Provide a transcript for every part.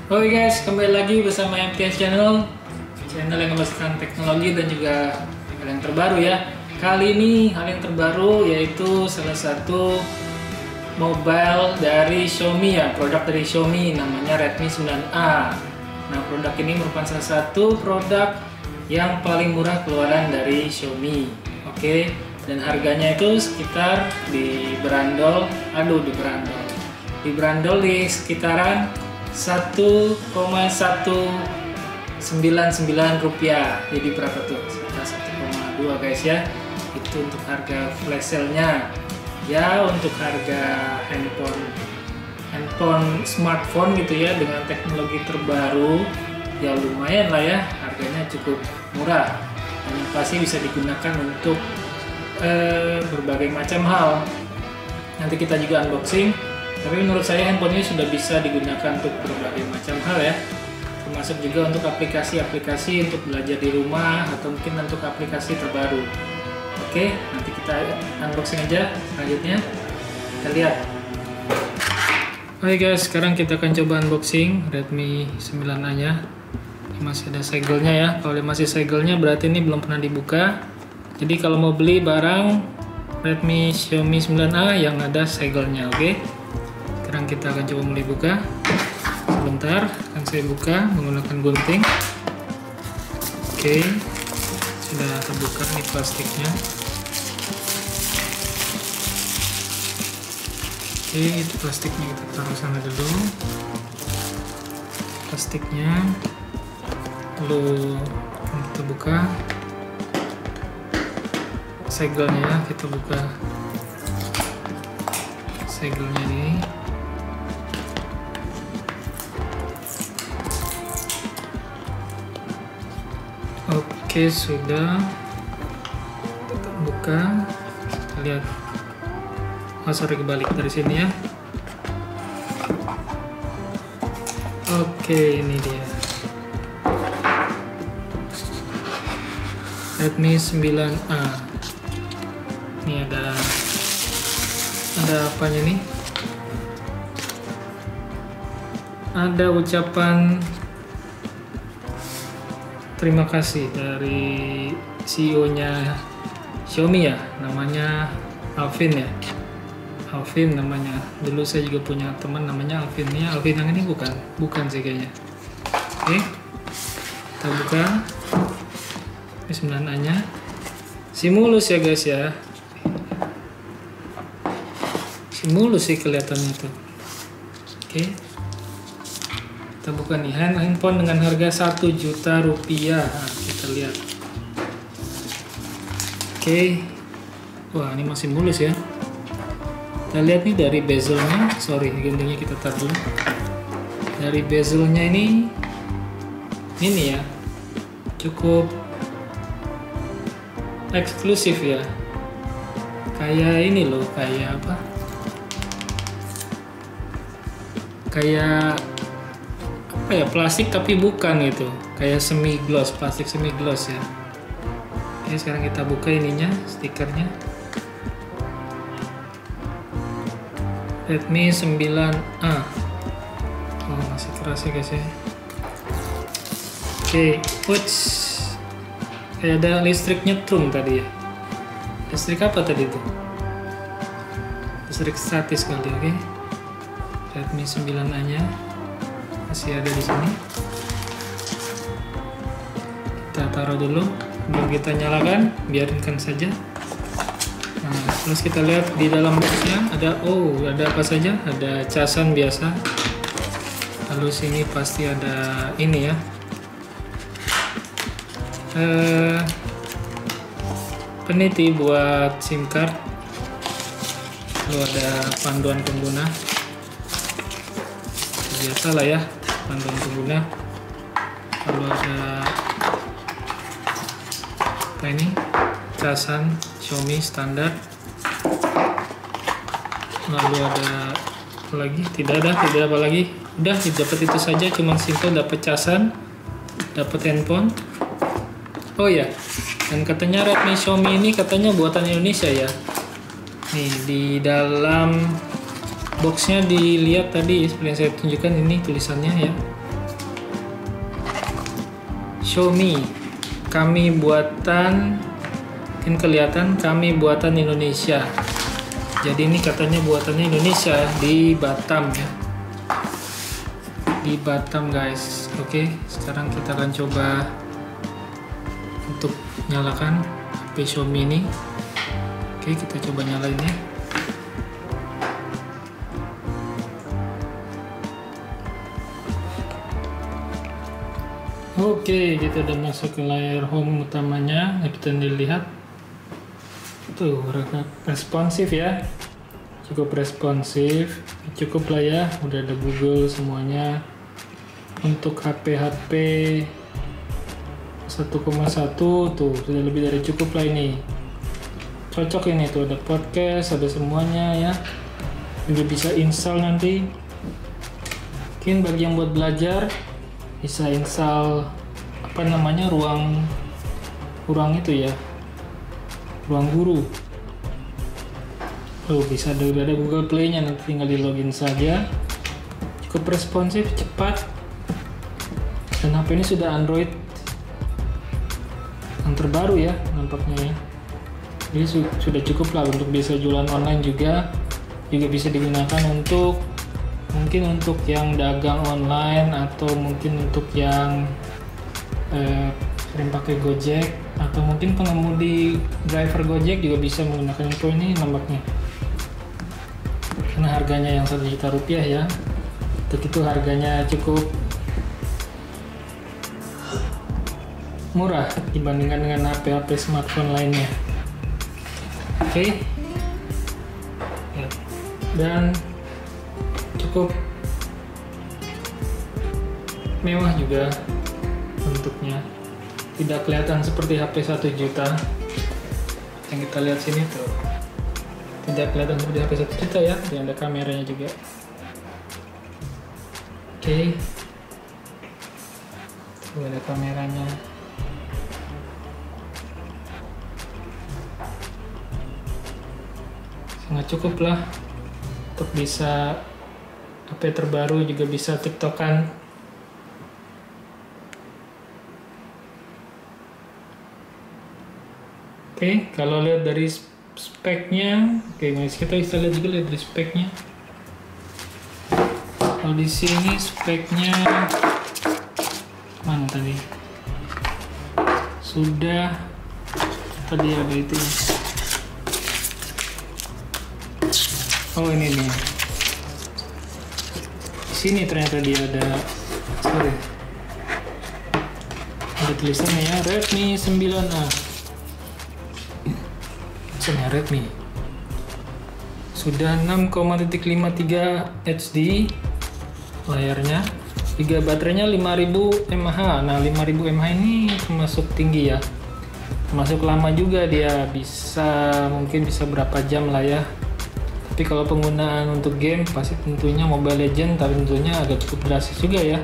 Oke guys, kembali lagi bersama MTS Channel yang membahas tentang teknologi dan juga hal yang terbaru ya. Kali ini hal yang terbaru yaitu salah satu mobile dari Xiaomi ya, produk dari Xiaomi namanya Redmi 9A. Nah, produk ini merupakan salah satu produk yang paling murah keluaran dari Xiaomi. Oke, dan harganya itu sekitar diberandol di sekitaran 1,199 rupiah. Jadi berapa tuh? Sekitar 1,2 guys ya. Itu untuk harga flash sale-nya. Ya, untuk harga handphone smartphone gitu ya dengan teknologi terbaru ya lumayan lah ya, harganya cukup murah dan yang pasti bisa digunakan untuk berbagai macam hal. Nanti kita juga unboxing, tapi menurut saya handphone ini sudah bisa digunakan untuk berbagai macam hal ya, termasuk juga untuk aplikasi-aplikasi untuk belajar di rumah atau mungkin untuk aplikasi terbaru. Oke, nanti kita unboxing aja. Selanjutnya kita lihat. Oke guys, sekarang kita akan coba unboxing Redmi 9A nya. Masih ada segelnya ya. Kalau masih segelnya berarti ini belum pernah dibuka. Jadi kalau mau beli barang Redmi Xiaomi 9A yang ada segelnya, oke? Sekarang kita akan coba mulai buka. Sebentar, akan saya buka menggunakan gunting. Oke, sudah terbuka nih plastiknya. Oke, itu plastiknya kita taruh sana dulu. Plastiknya, lalu kita buka. Segelnya kita buka. Segelnya ini. Oke, sudah. Kita buka. Kita lihat. Oh, sorry, kebalik dari sini ya. Oke, ini dia. Redmi 9A. Ini ada apanya nih? Ada ucapan terima kasih dari CEO-nya Xiaomi ya, namanya Alvin ya. Alvin namanya. Dulu saya juga punya teman namanya Alvin. Ini Alvin yang ini bukan sih kayaknya. Oke, kita buka. Ini 9A-nya. Simulus ya guys ya. Simulus sih kelihatannya tuh. Oke. Kita buka nih handphone dengan harga 1 juta rupiah. Nah, kita lihat. Oke. Wah, ini masih mulus ya. Kita lihat nih dari bezelnya. Sorry, guntingnya kita taruh dulu. Dari bezelnya ini ya. Cukup eksklusif ya. Kayak ini loh, kayak apa? Kayak apa ya, plastik tapi bukan gitu, kayak semi gloss, plastik semi gloss ya. Oke, sekarang kita buka ininya, stikernya. Redmi 9A. Oh, masih keras ya guys ya. Oke, kayak ada listrik nyetrum tadi ya. Listrik apa tadi tuh? Listrik statis kali, oke. Redmi 9A nya masih ada di sini. Kita taruh dulu, belum kita nyalakan, biarkan saja. Nah, terus kita lihat di dalam boxnya ada apa saja? Ada casan biasa. Lalu sini pasti ada ini ya. Peniti buat SIM card. Lalu ada panduan pengguna. Biasa lah ya, panduan pengguna. Lalu ada apa ini? Casan Xiaomi standar. Lalu ada apa lagi? Tidak ada apa lagi. Udah dapat itu saja, cuma simple, dapat casan, dapat handphone. Oh ya, dan katanya Redmi Xiaomi ini katanya buatan Indonesia ya. Nih di dalam boxnya dilihat tadi seperti yang saya tunjukkan, ini tulisannya ya, Xiaomi. Kami buatan, mungkin kelihatan, kami buatan Indonesia. Jadi ini katanya buatannya Indonesia di Batam ya. Di Batam guys. Oke, sekarang kita akan coba untuk nyalakan HP Xiaomi ini. Oke, kita coba nyalain ya. Oke, kita udah masuk ke layar home utamanya. Kita lihat tuh, responsif ya, cukup responsif, cukup lah ya. Udah ada Google semuanya. Untuk HP 1,1 tuh sudah lebih dari cukup lah ini. Cocok ini tuh, ada podcast, ada semuanya ya. Juga bisa install nanti. Mungkin bagi yang buat belajar bisa install apa namanya, ruang itu ya, ruang guru. Bisa ada Google Play-nya, nanti tinggal di login saja. Cukup responsif, cepat, dan HP ini sudah Android yang terbaru ya nampaknya ya. Jadi sudah cukup lah untuk bisa jualan online juga bisa digunakan untuk mungkin untuk yang dagang online, atau mungkin untuk yang sering pakai Gojek, atau mungkin pengemudi driver Gojek juga bisa menggunakan info ini nampaknya. Karena harganya yang 1 juta rupiah ya. Untuk itu harganya cukup murah dibandingkan dengan HP-HP smartphone lainnya. Oke. Dan cukup mewah juga bentuknya, tidak kelihatan seperti HP 1 juta yang kita lihat sini tuh. Tidak kelihatan seperti HP 1 juta ya, dan ada kameranya juga. Oke. Tuh ada kameranya. Sangat cukup lah untuk bisa HP terbaru, juga bisa tiktokan. Oke, kalau lihat dari speknya, oke guys, kita bisa lihat juga dari speknya. Kalau di sini speknya mana tadi? Sudah tadi ada itu. Oh ini nih. Sini ternyata dia ada, sorry, ada tulisannya ya, Redmi 9A. Tulisannya Redmi. Sudah 6,53 HD layarnya, juga baterainya 5000 mAh. Nah 5000 mAh ini termasuk tinggi ya, termasuk lama juga, dia mungkin bisa berapa jam lah ya. Tapi kalau penggunaan untuk game pasti tentunya Mobile Legends, tapi tentunya agak cukup drastis juga ya.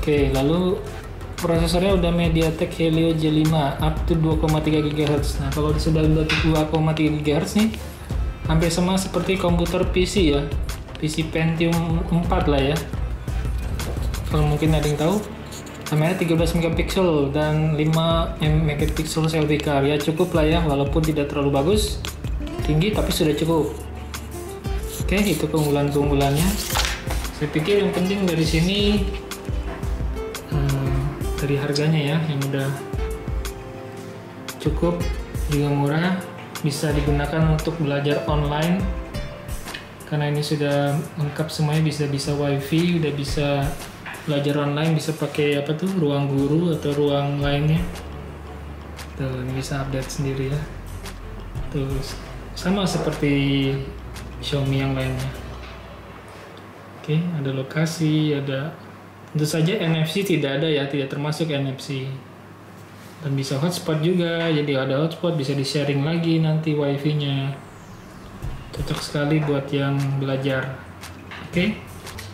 Oke, lalu prosesornya udah MediaTek Helio G5 up to 2,3 GHz. Nah kalau sudah 2,3 GHz nih, hampir sama seperti komputer PC ya, PC Pentium 4 lah ya. Kalau mungkin ada yang tahu, kamera 13 megapiksel dan 5 megapiksel selfie car ya, cukup lah ya, walaupun tidak terlalu bagus tinggi, tapi sudah cukup. Oke, itu keunggulan-keunggulannya. Saya pikir yang penting dari sini dari harganya ya, yang udah cukup, juga murah, bisa digunakan untuk belajar online karena ini sudah lengkap semuanya, bisa wifi, udah bisa belajar online, bisa pakai apa tuh, ruang guru atau ruang lainnya. Tuh, ini bisa update sendiri ya. Terus sama seperti Xiaomi yang lainnya. Oke, ada lokasi, ada tentu saja NFC tidak ada ya, tidak termasuk NFC. Dan bisa hotspot juga, jadi ada hotspot, bisa di sharing lagi nanti wifi-nya. Cocok sekali buat yang belajar. Oke.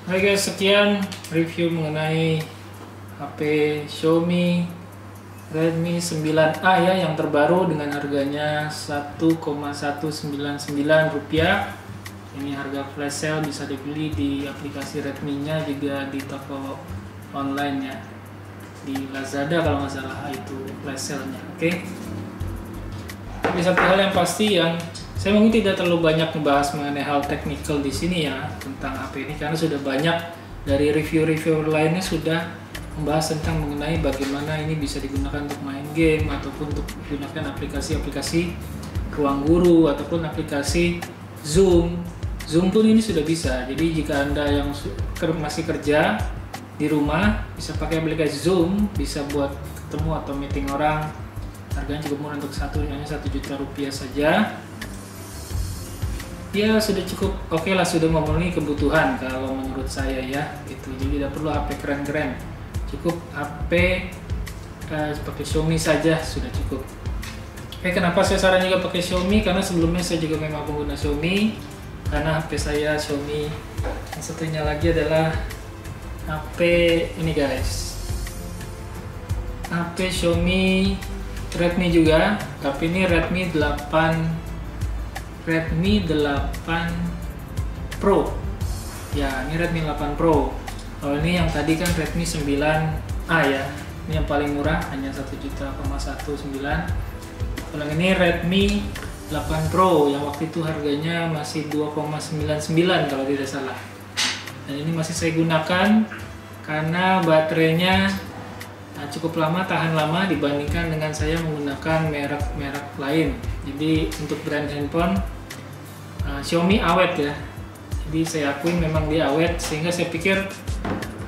Hai guys, sekian review mengenai HP Xiaomi Redmi 9A ya, yang terbaru dengan harganya Rp1,199. Ini harga flash sale, bisa dibeli di aplikasi Redmi-nya, juga di toko online ya. di Lazada kalau nggak salah itu flash sale-nya. Oke. Tapi satu hal yang pasti yang saya mungkin tidak terlalu banyak membahas mengenai hal teknikal di sini ya tentang HP ini, karena sudah banyak dari review-review lainnya sudah membahas tentang mengenai bagaimana ini bisa digunakan untuk main game ataupun untuk menggunakan aplikasi-aplikasi ruang guru ataupun aplikasi Zoom. Zoom pun ini sudah bisa. Jadi jika Anda yang masih kerja di rumah bisa pakai aplikasi Zoom, bisa buat ketemu atau meeting orang. Harganya cukup murah, untuk hanya 1 juta rupiah saja. Ya sudah cukup oke lah, sudah memenuhi kebutuhan kalau menurut saya ya gitu. Jadi tidak perlu HP keren-keren, cukup HP seperti Xiaomi saja sudah cukup. Oke, kenapa saya saran juga pakai Xiaomi? Karena sebelumnya saya juga memang pengguna Xiaomi, karena HP saya Xiaomi. Yang satunya lagi adalah HP ini guys, HP Xiaomi Redmi juga, tapi ini Redmi 8 Pro ya, ini Redmi 8 Pro. Kalau ini yang tadi kan Redmi 9A ya, ini yang paling murah hanya 1,19 juta. Kalau ini Redmi 8 Pro yang waktu itu harganya masih 2,99 kalau tidak salah. Dan ini masih saya gunakan karena baterainya cukup lama, tahan lama dibandingkan dengan saya menggunakan merek-merek lain. Jadi untuk brand handphone Xiaomi awet ya. Jadi saya akui memang dia awet, sehingga saya pikir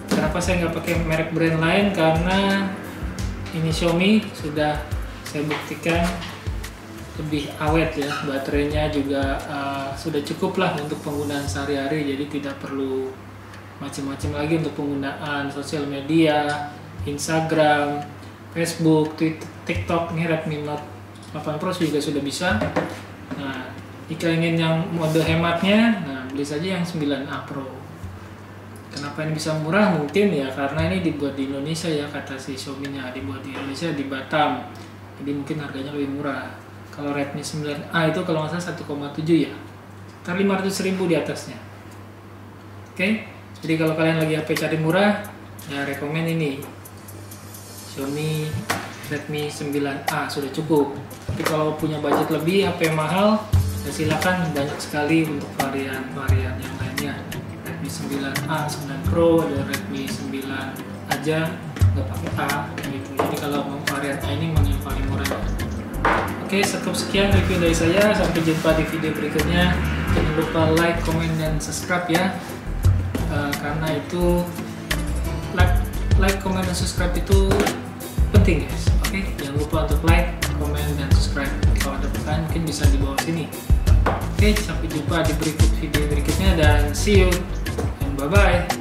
kenapa saya nggak pakai merek brand lain, karena ini Xiaomi sudah saya buktikan lebih awet ya, baterainya juga sudah cukup lah untuk penggunaan sehari-hari, jadi tidak perlu macam-macam lagi untuk penggunaan sosial media, Instagram, Facebook, Twitter, TikTok. Ini Redmi Note 8 Pro juga sudah bisa. Nah, jika ingin yang mode hematnya, nah beli saja yang 9A Pro. Kenapa ini bisa murah? Mungkin ya karena ini dibuat di Indonesia ya, kata si Xiaomi-nya dibuat di Indonesia, di Batam. Jadi mungkin harganya lebih murah. Kalau Redmi 9A itu kalau nggak salah 1,7 ya, sekitar 500.000 di atasnya. Oke, jadi kalau kalian lagi HP cari murah, ya rekomen ini Xiaomi Redmi 9A sudah cukup. Tapi kalau punya budget lebih, HP mahal, ya silakan, banyak sekali untuk varian-varian yang lainnya. Redmi 9A, 9 Pro, ada Redmi 9 aja nggak pakai A gitu. Jadi kalau mau varian A ini memang yang paling murah. Oke, cukup sekian review dari saya. Sampai jumpa di video berikutnya. Jangan lupa like, comment, dan subscribe ya. Karena itu like, comment, dan subscribe itu penting guys. Oke, jangan lupa untuk like, comment, dan subscribe. Kalau ada pertanyaan mungkin bisa di bawah sini. Oke, sampai jumpa di video berikutnya dan see you and bye bye.